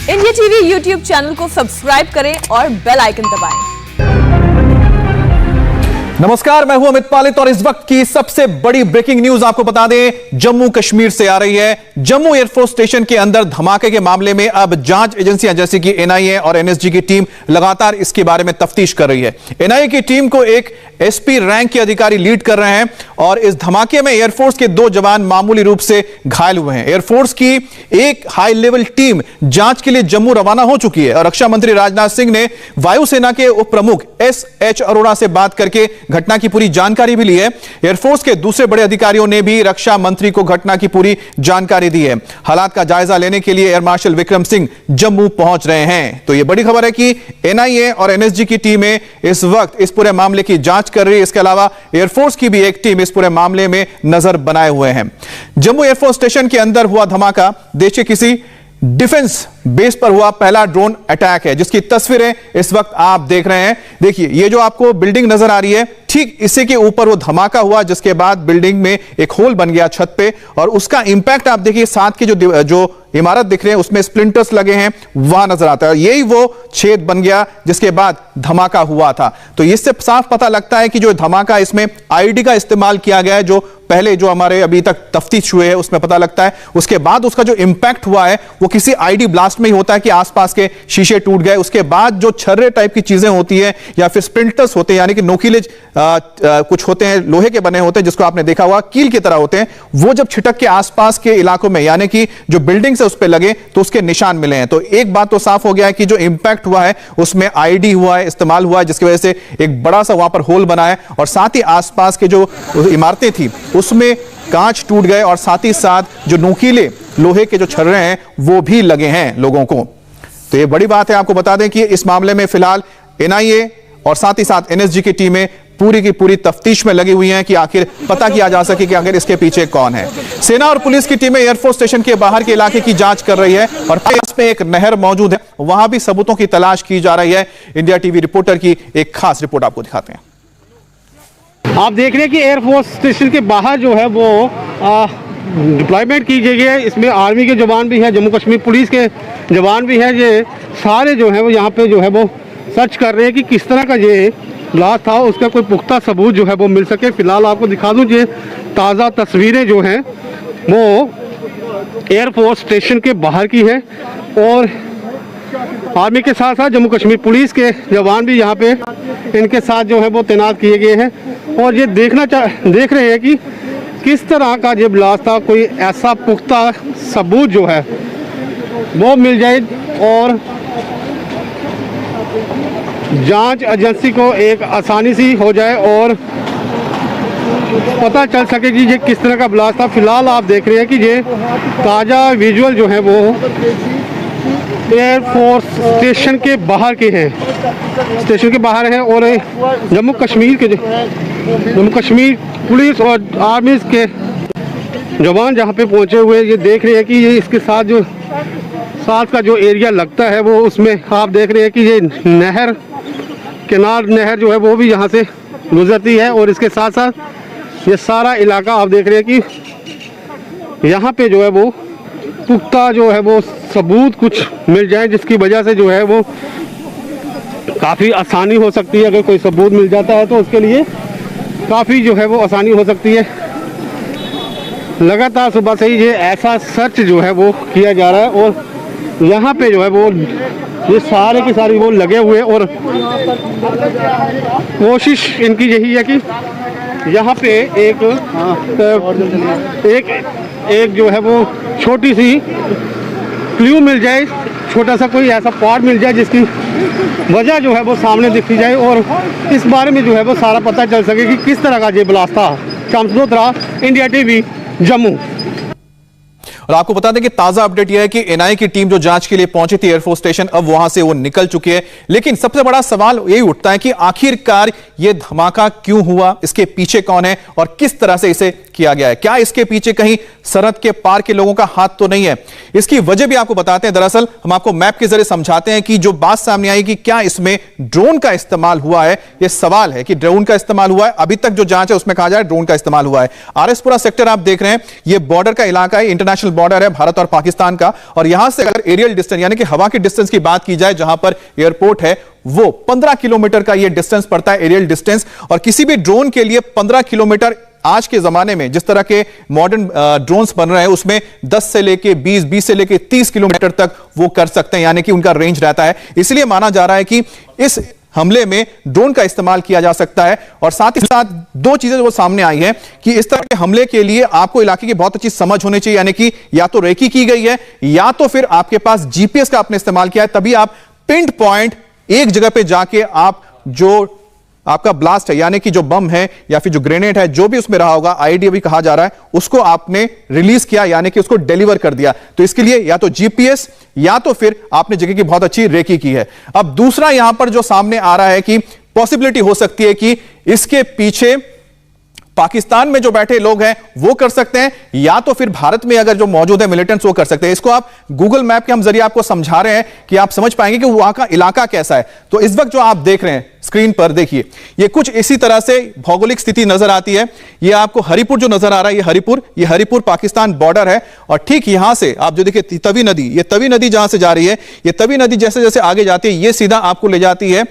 India TV YouTube channel को subscribe करें और बेल आइकन दबाएं। नमस्कार, मैं हूं अमित पालित और इस वक्त की सबसे बड़ी ब्रेकिंग न्यूज आपको बता दें, जम्मू कश्मीर से आ रही है। जम्मू एयरफोर्स स्टेशन के अंदर धमाके के मामले में अब जांच एजेंसियां जैसे कि एनआईए और एनएसजी की टीम लगातार इसके बारे में तफ्तीश कर रही है। एनआईए की टीम को एक एसपी रैंक के अधिकारी लीड कर रहे हैं और इस धमाके में एयरफोर्स के 2 जवान मामूली रूप से घायल हुए हैं। एयरफोर्स की एक हाई लेवल टीम जांच के लिए जम्मू रवाना हो चुकी है और रक्षा मंत्री राजनाथ सिंह ने वायुसेना के उप प्रमुख एसएच अरोड़ा से बात करके घटना की पूरी जानकारी भी ली है। एयरफोर्स के दूसरे बड़े अधिकारियों ने भी रक्षा मंत्री को घटना की पूरी जानकारी दी है। हालात का जायजा लेने के लिए एयर मार्शल विक्रम सिंह जम्मू पहुंच रहे हैं। तो यह बड़ी खबर है कि एनआईए और एनएसजी की टीमें इस वक्त इस पूरे मामले की जांच कर रही है। इसके अलावा एयरफोर्स की भी एक टीम इस पूरे मामले में नजर बनाए हुए हैं। जम्मू एयरफोर्स स्टेशन के अंदर हुआ धमाका देश के किसी डिफेंस बेस पर हुआ पहला ड्रोन अटैक है, जिसकी तस्वीरें इस वक्त आप देख रहे हैं। देखिए, ये जो आपको बिल्डिंग नजर आ रही है, ठीक इसी के ऊपर वो धमाका हुआ, जिसके बाद बिल्डिंग में एक होल बन गया छत पे और उसका इंपैक्ट आप देखिए, साथ के जो इमारत दिख रहे हैं उसमें स्प्लिंटर्स लगे हैं, वहां नजर आता है। यही वो छेद बन गया जिसके बाद धमाका हुआ था। तो इससे साफ पता लगता है कि जो धमाका, इसमें आईडी का इस्तेमाल किया गया है, जो पहले जो हमारे अभी तक तफ्तीश हुए हैं उसमें पता लगता है। उसके बाद उसका जो इंपैक्ट हुआ है वो किसी आईडी ब्लास्ट में ही होता है कि आसपास के शीशे टूट गए। उसके बाद जो छर्रे टाइप की चीजें होती है या फिर स्प्लिंटर्स होते हैं, यानी कि नोकीले कुछ होते हैं, लोहे के बने होते हैं, जिसको आपने देखा हुआ कील की तरह होते हैं, वो जब छिटक के आसपास के इलाकों में यानी कि जो बिल्डिंग्स है उस पर लगे तो उसके निशान मिले हैं। तो एक बात तो साफ हो गया है कि जो इंपैक्ट हुआ है उसमें आईडी हुआ है, इस्तेमाल हुआ है, जिसकी वजह से एक बड़ा सा वहां पर होल बना है और साथ ही आसपास के जो इमारतें थी उसमें कांच टूट गए और साथ ही साथ जो नोकीले लोहे के जो छर्रे हैं वो भी लगे हैं लोगों को। तो ये बड़ी बात है। आपको बता दें कि इस मामले में फिलहाल एनआईए और साथ ही साथ एनएसजी की टीमें पूरी की पूरी तफ्तीश में लगी हुई हैं कि आखिर पता किया जा सके कि आखिर इसके पीछे कौन है। सेना और पुलिस की टीमें एयरफोर्स स्टेशन के बाहर के इलाके की जांच कर रही है और पास में एक नहर मौजूद है, वहां भी सबूतों की तलाश की जा रही है। इंडिया टीवी रिपोर्टर की एक खास रिपोर्ट आपको दिखाते हैं। आप देख रहे हैं कि एयरफोर्स स्टेशन के बाहर जो है वो डिप्लॉयमेंट की गई है। इसमें आर्मी के जवान भी हैं, जम्मू कश्मीर पुलिस के जवान भी हैं। ये सारे जो है वो यहाँ पे जो है वो सर्च कर रहे हैं कि किस तरह का ये ब्लास्ट था, उसका कोई पुख्ता सबूत जो है वो मिल सके। फिलहाल आपको दिखा दूँ, ये ताज़ा तस्वीरें जो हैं वो एयरफोर्स स्टेशन के बाहर की है और आर्मी के साथ साथ जम्मू कश्मीर पुलिस के जवान भी यहाँ पे इनके साथ जो है वो तैनात किए गए हैं और ये देख रहे हैं कि किस तरह का ये ब्लास्ट था। कोई ऐसा पुख्ता सबूत जो है वो मिल जाए और जांच एजेंसी को एक आसानी सी हो जाए और पता चल सके कि ये किस तरह का ब्लास्ट था। फिलहाल आप देख रहे हैं कि ये ताज़ा विजुअल जो है वो एयरफोर्स स्टेशन के बाहर के हैं, स्टेशन के बाहर हैं और जम्मू कश्मीर पुलिस और आर्मी के जवान जहां पे पहुंचे हुए ये देख रहे हैं कि ये इसके साथ जो साथ का जो एरिया लगता है वो उसमें आप देख रहे हैं कि ये नहर नहर जो है वो भी यहाँ से गुजरती है और इसके साथ साथ ये सारा इलाका आप देख रहे हैं कि यहाँ पे जो है वो पुख्ता जो है वो सबूत कुछ मिल जाए, जिसकी वजह से जो है वो काफ़ी आसानी हो सकती है। अगर कोई सबूत मिल जाता है तो उसके लिए काफ़ी जो है वो आसानी हो सकती है। लगातार सुबह से ही ये ऐसा सर्च जो है वो किया जा रहा है और यहाँ पे जो है वो ये सारे के सारे वो लगे हुए और कोशिश इनकी यही है कि यहाँ पे एक जो है वो छोटी सी क्लू मिल जाए, छोटा सा कोई ऐसा पार्ट मिल जाए जिसकी वजह जो है वो सामने दिखी जाए और इस बारे में जो है वो सारा पता चल सके कि किस तरह का ये ब्लास्ट था। Shams Lothra, India TV, Jammu. और आपको बता दें कि ताजा अपडेट यह है कि एनआईए की टीम जो जांच के लिए पहुंची थी एयरफोर्स स्टेशन, अब वहां से वो निकल चुकी है। लेकिन सबसे बड़ा सवाल यही उठता है कि आखिरकार यह धमाका क्यों हुआ, इसके पीछे कौन है और किस तरह से इसे किया गया है। क्या इसके पीछे कहीं सरहद के पार के लोगों का हाथ तो नहीं है? इसकी वजह भी आपको बताते हैं। दरअसल हम आपको मैप के जरिए समझाते हैं कि जो बात सामने आई कि क्या इसमें ड्रोन का इस्तेमाल हुआ है। यह सवाल है कि ड्रोन का इस्तेमाल हुआ है। अभी तक जो जांच है उसमें कहा जा रहा है ड्रोन का इस्तेमाल हुआ है। आरएसपुरा सेक्टर आप देख रहे हैं, यह बॉर्डर का इलाका है, इंटरनेशनल बॉर्डर है भारत और पाकिस्तान का। और यहां से अगर एरियल डिस्टेंस यानी कि हवा के डिस्टेंस की बात की जाए, जहां पर एयरपोर्ट है, वो 15 किलोमीटर का यह डिस्टेंस पड़ता है, एरियल डिस्टेंस। और किसी भी ड्रोन के लिए 15 किलोमीटर आज के जमाने में जिस तरह के मॉडर्न ड्रोन्स बन रहे हैं उसमें 10 से लेके 20 से लेके 30 किलोमीटर तक वो कर सकते हैं, यानी कि उनका रेंज रहता है। इसलिए माना जा रहा है कि इस हमले में ड्रोन का इस्तेमाल किया जा सकता है। और साथ ही साथ दो चीजें वो सामने आई हैं कि इस तरह के हमले के लिए आपको इलाके की बहुत अच्छी समझ होनी चाहिए, यानी कि या तो रेकी की गई है या तो फिर आपके पास जीपीएस का आपने इस्तेमाल किया है, तभी आप पिन पॉइंट एक जगह पे जाके आप जो आपका ब्लास्ट है यानी कि जो बम है या फिर जो ग्रेनेड है, जो भी उसमें रहा होगा, आईडी भी कहा जा रहा है, उसको आपने रिलीज किया यानी कि उसको डिलीवर कर दिया। तो इसके लिए या तो जीपीएस या तो फिर आपने जगह की बहुत अच्छी रेकी की है। अब दूसरा यहां पर जो सामने आ रहा है कि पॉसिबिलिटी हो सकती है कि इसके पीछे पाकिस्तान में जो बैठे लोग हैं वो कर सकते हैं, या तो फिर भारत में अगर जो मौजूद है मिलिटेंट्स वो कर सकते हैं। इसको आप गूगल मैप के हम जरिए आपको समझा रहे हैं कि आप समझ पाएंगे कि वहां का इलाका कैसा है। तो इस वक्त जो आप देख रहे हैं स्क्रीन पर, देखिए ये कुछ इसी तरह से भौगोलिक स्थिति नजर आती है। ये आपको हरिपुर जो नजर आ रहा है, ये हरिपुर पाकिस्तान बॉर्डर है। और ठीक यहां से आप जो देखिए तवी नदी, ये तवी नदी जहां से जा रही है, ये तवी नदी जैसे जैसे आगे जाती है ये सीधा आपको ले जाती है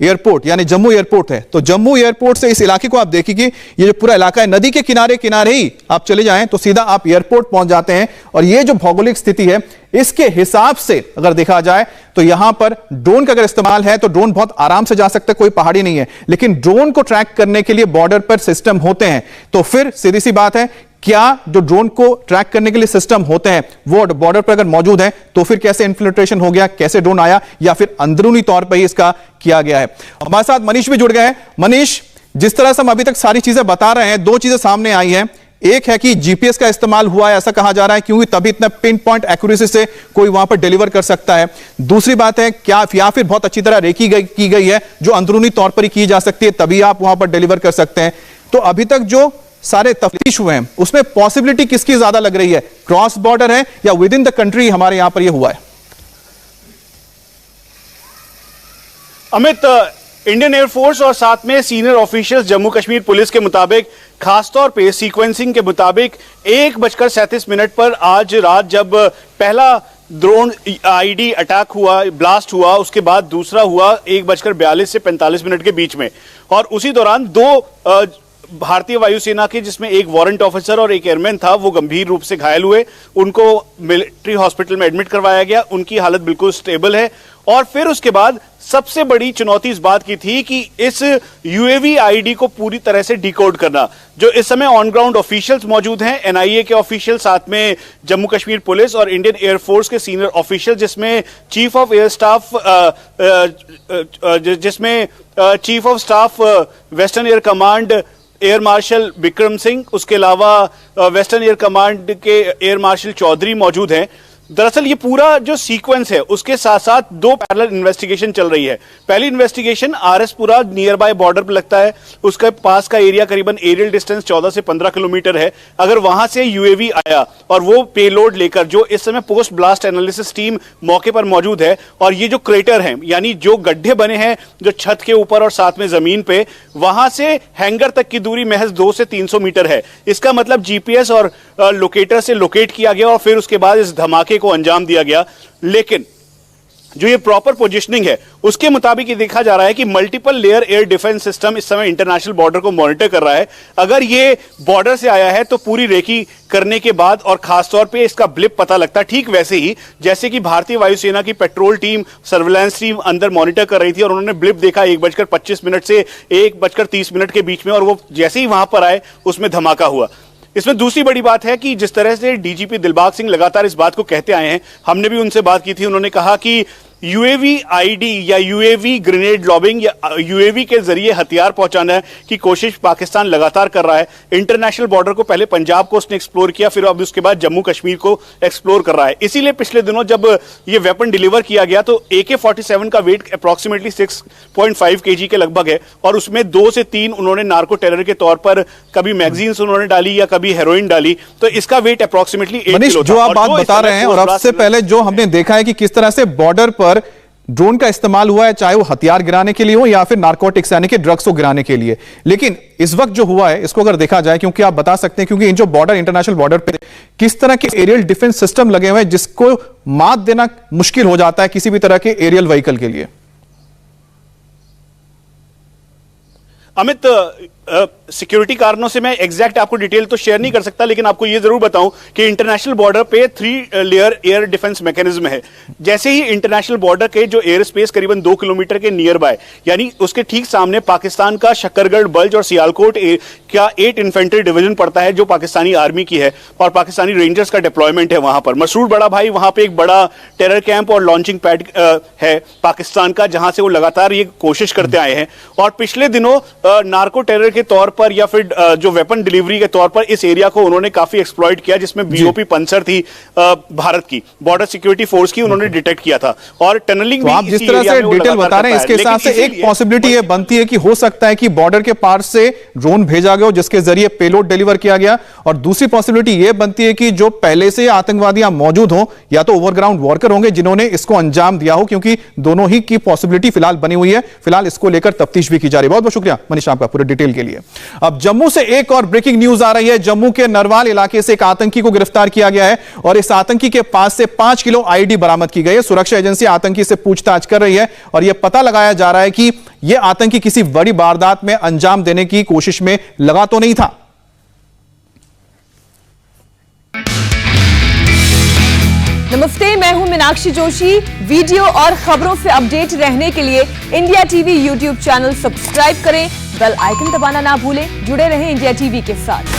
एयरपोर्ट, यानी जम्मू एयरपोर्ट है। तो जम्मू एयरपोर्ट से इस इलाके को आप देखिए, ये जो पूरा इलाका है नदी के किनारे किनारे ही आप चले जाएं तो सीधा आप एयरपोर्ट पहुंच जाते हैं। और ये जो भौगोलिक स्थिति है इसके हिसाब से अगर देखा जाए तो यहां पर ड्रोन का अगर इस्तेमाल है तो ड्रोन बहुत आराम से जा सकता है, कोई पहाड़ी नहीं है। लेकिन ड्रोन को ट्रैक करने के लिए बॉर्डर पर सिस्टम होते हैं, तो फिर सीधी सी बात है, क्या जो ड्रोन को ट्रैक करने के लिए सिस्टम होते हैं वो बॉर्डर पर अगर मौजूद है तो फिर कैसे इन्फिल्ट्रेशन हो गया, कैसे ड्रोन आया, या फिर अंदरूनी तौर पर ही इसका किया गया है। हमारे साथ मनीष भी जुड़ गए हैं। मनीष, जिस तरह से हम अभी तक सारी चीजें बता रहे हैं, दो चीजें सामने आई हैं। एक है कि जीपीएस का इस्तेमाल हुआ है ऐसा कहा जा रहा है, क्योंकि तभी इतना पिन पॉइंट एक्यूरेसी से कोई वहां पर डिलीवर कर सकता है। दूसरी बात है क्या या फिर बहुत अच्छी तरह रेकी की गई है जो अंदरूनी तौर पर ही की जा सकती है, तभी आप वहां पर डिलीवर कर सकते हैं। तो अभी तक जो सारे तफ्तीश हुए हैं उसमें पॉसिबिलिटी किसकी ज्यादा लग रही है, क्रॉस बॉर्डर है या विद इन द कंट्री हमारे यहां पर यह हुआ है? अमित, इंडियन एयरफोर्स और साथ में senior officials Jammu Kashmir police के मुताबिक, खासतौर पे सीक्वेंसिंग के मुताबिक 1:37 पर आज रात जब पहला ड्रोन आईडी अटैक हुआ, ब्लास्ट हुआ, उसके बाद दूसरा हुआ 1:42 से 45 के बीच में। और उसी दौरान दो भारतीय वायुसेना के, जिसमें एक वारंट ऑफिसर और एक एयरमैन था, वो गंभीर रूप से घायल हुए। उनको मिलिट्री हॉस्पिटल में एडमिट करवाया गया, उनकी हालत बिल्कुल स्टेबल है। और फिर उसके बाद सबसे बड़ी चुनौती इस बात की थी कि इस यूएवी आईडी को पूरी तरह से डिकोड करना। जो इस समय ऑन ग्राउंड ऑफिशियल्स मौजूद हैं, एनआईए के ऑफिशियल, साथ में जम्मू कश्मीर पुलिस और इंडियन एयरफोर्स के सीनियर ऑफिशियल, जिसमें chief of staff western air command air marshal Vikram Singh, उसके अलावा वेस्टर्न एयर कमांड के एयर मार्शल चौधरी मौजूद हैं। दरअसल ये पूरा जो सीक्वेंस है उसके साथ साथ दो पैरेलल इन्वेस्टिगेशन चल रही है। पहली investigation RS Pura near by border पर लगता है, उसके पास का एरिया करीबन एरियल डिस्टेंस 14 से 15 किलोमीटर है। अगर वहां से यूएवी आया और वो पेलोड लेकर, जो इस समय पोस्ट ब्लास्ट एनालिसिस टीम मौके पर मौजूद है, और ये जो क्रेटर है यानी जो गड्ढे बने हैं जो छत के ऊपर और साथ में जमीन पे, वहां से हैंगर तक की दूरी महज 200 से 300 मीटर है। इसका मतलब जीपीएस और लोकेटर से लोकेट किया गया और फिर उसके बाद इस धमाके को अंजाम दिया गया। लेकिन जो ये प्रॉपर पोजीशनिंग है उसके मुताबिक ये देखा जा रहा है कि multiple layer air defence system इस समय इंटरनेशनल बॉर्डर को मॉनिटर कर रहा है। अगर ये बॉर्डर से आया है तो पूरी रेकी करने के बाद और खासतौर पे इसका ब्लिप पता लगता है, ठीक वैसे ही जैसे कि भारतीय वायुसेना की पेट्रोल टीम, सर्विलांस टीम अंदर मॉनिटर कर रही थी और उन्होंने ब्लिप देखा 1:25 से 1:30 के बीच में, और वो जैसे ही वहां पर आए उसमें धमाका हुआ। इसमें दूसरी बड़ी बात है कि जिस तरह से डीजीपी दिलबाग सिंह लगातार इस बात को कहते आए हैं, हमने भी उनसे बात की थी, उन्होंने कहा कि यूएवी आईडी या यूएवी ग्रेनेड लॉबिंग या यूएवी के जरिए हथियार पहुंचाने की कोशिश पाकिस्तान लगातार कर रहा है। इंटरनेशनल बॉर्डर को पहले पंजाब को उसने एक्सप्लोर किया, फिर अब उसके बाद जम्मू कश्मीर को एक्सप्लोर कर रहा है। इसीलिए पिछले दिनों जब ये वेपन डिलीवर किया गया तो AK-47 का वेट अप्रोक्सीमेटली 6.5 kg के लगभग है और उसमें 2 से 3 उन्होंने नार्को टेरर के तौर पर कभी मैगजीन्स उन्होंने डाली या कभी हेरोइन डाली, तो इसका वेट अप्रोक्सीमेटली 8 मनीष, किलो जो आप बात बता रहे हैं और अब से पहले जो हमने देखा है कि किस तरह से बॉर्डर पर ड्रोन का इस्तेमाल हुआ है, चाहे वो हथियार गिराने के लिए हो या फिर नारकोटिक्स यानी कि ड्रग्स को गिराने के लिए, लेकिन इस वक्त जो हुआ है इसको अगर देखा जाए, क्योंकि आप बता सकते हैं क्योंकि इन जो बॉर्डर इंटरनेशनल बॉर्डर पे किस तरह के एरियल डिफेंस सिस्टम लगे हुए हैं जिसको मात देना मुश्किल हो जाता है किसी भी तरह के एरियल व्हीकल के लिए। अमित, सिक्योरिटी कारणों से मैं एग्जैक्ट आपको डिटेल तो शेयर नहीं कर सकता, लेकिन आपको यह जरूर बताऊं कि इंटरनेशनल बॉर्डर पे 3 लेयर एयर डिफेंस मैकेनिज्म है। जैसे ही इंटरनेशनल बॉर्डर के जो एयर स्पेस करीबन 2 किलोमीटर के नियर बाय यानी उसके ठीक सामने पाकिस्तान का शक्करगढ़, बल्ज और सियालकोट का 8 इन्फेंट्री डिवीजन पड़ता है जो पाकिस्तानी आर्मी की है और पाकिस्तानी रेंजर्स का डिप्लॉयमेंट है वहां पर। मसरूर बड़ा भाई वहां पर एक बड़ा टेरर कैंप और लॉन्चिंग पैड है पाकिस्तान का, जहां से वो लगातार ये कोशिश करते आए हैं और पिछले दिनों नार्को टेरर के तौर पर या फिर जो वेपन डिलीवरी के तौर पर इस एरिया को उन्होंने काफी एक्सप्लॉइट किया, जिसमें BOP पंसर थी भारत की बॉर्डर सिक्योरिटी फोर्स की, उन्होंने डिटेक्ट किया था और टनलिंग तो आप जिस तरह से डिटेल बता रहे हैं इसके हिसाब से एक पॉसिबिलिटी ये बनती है कि हो सकता है कि बॉर्डर के पार से ड्रोन भेजा गया जिसके जरिए पेलोड डिलीवर किया गया, और दूसरी पॉसिबिलिटी ये बनती है कि जो पहले से आतंकवादी मौजूद हो या तो ओवरग्राउंड वॉरकर होंगे जिन्होंने इसको अंजाम दिया हो, क्योंकि दोनों ही की पॉसिबिलिटी फिलहाल बनी हुई है। फिलहाल इसको लेकर तफ्तीश भी की जा रही है। बहुत बहुत शुक्रिया मनीष आपका पूरे डिटेल के लिए। अब जम्मू से एक और ब्रेकिंग न्यूज आ रही है। जम्मू के नरवाल इलाके से एक आतंकी को गिरफ्तार किया गया है और इस आतंकी के पास से 5 किलो आईडी बरामद की गई है। सुरक्षा एजेंसी आतंकी से पूछताछ कर रही है और यह पता लगाया जा रहा है कि यह आतंकी किसी बड़ी वारदात में अंजाम देने की कोशिश में लगा तो नहीं था। नमस्ते, मैं हूं मीनाक्षी जोशी। वीडियो और खबरों से अपडेट रहने के लिए India TV YouTube channel subscribe करें, बेल आइकन दबाना ना भूलें। जुड़े रहें इंडिया टीवी के साथ।